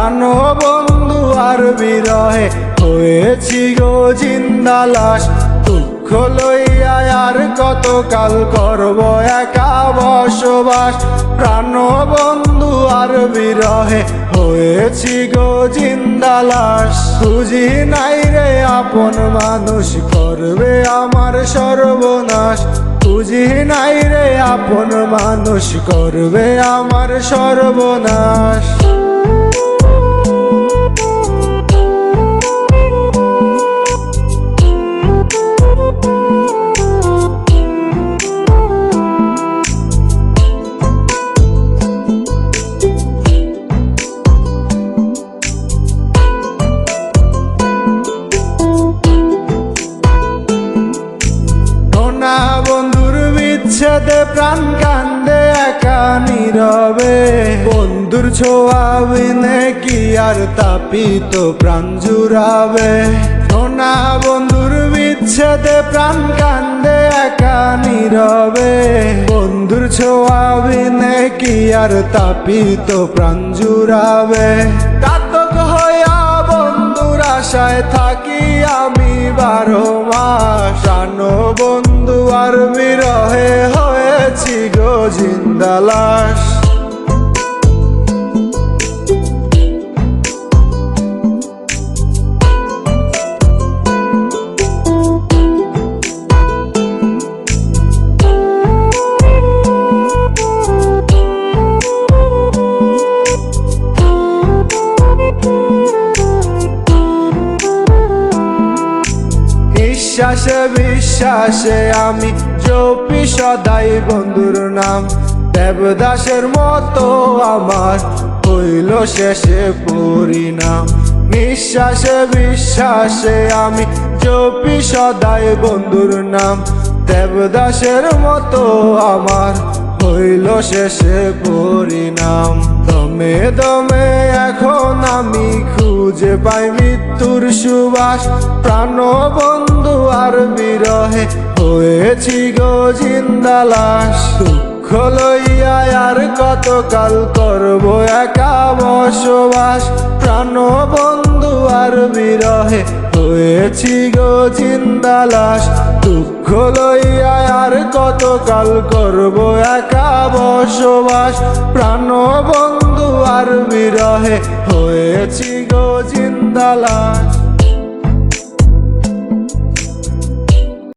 প্রাণ বন্ধু আর বিরহে হয়েছি গো জিন্দা লাশ। দুঃখ লইয়া আর কতকাল করব একা বসবাস। প্রাণ বন্ধু আর বিরহে হয়েছি গো জিন্দা লাশ। বুঝি নাই রে আপন মানুষ করবে আমার সর্বনাশ। বুঝি নাই রে আপন মানুষ করবে আমার সর্বনাশ। বন্ধুর বিচ্ছেদে প্রাণ কান্দে একা নীরবে। বন্ধুর ছোঁয়া বিনে কি আর তাপিত প্রাণ জুড়াবে। সোনা বন্ধুর বিচ্ছেদে প্রাণ কান্দে একা নীরবে। বন্ধুর ছোঁয়া বিনে কি আর তাপিত প্রাণ জুড়াবে। কাতক হইয়া বন্ধুর আশায় থাকি আমি 12 মাস। প্রাণ বন্ধু আর বিরহে হয়েছি গো জিন্দা লাশ। বিশ্বাসে বিশ্বাসে আমি জপি সদাই বন্ধুর নাম। দেবদাসের মতো আমার হইল শেষে পরিণাম। নিঃশ্বাসে বিশ্বাসে আমি জপি সদাই বন্ধুর নাম। দেবদাসের মতো আমার হইল শেষে পরিণাম। দমে দমে এখন আমি খুঁজে পাই মৃত্যুর সুবাস। প্রাণ বন্ধু আর বিরহে হয়েছি গো জিন্দা লাশ। দুঃখ লইয়া আর কতকাল করব একা বসবাস। প্রাণ বন্ধু আর বিরহে হয়েছি গো জিন্দা লাশ। দুঃখ লইয়া আর কতকাল করব একা বসবাস। প্রাণ বন্ধু আর বিরহে হয়েছি গো জিন্দা লাশ।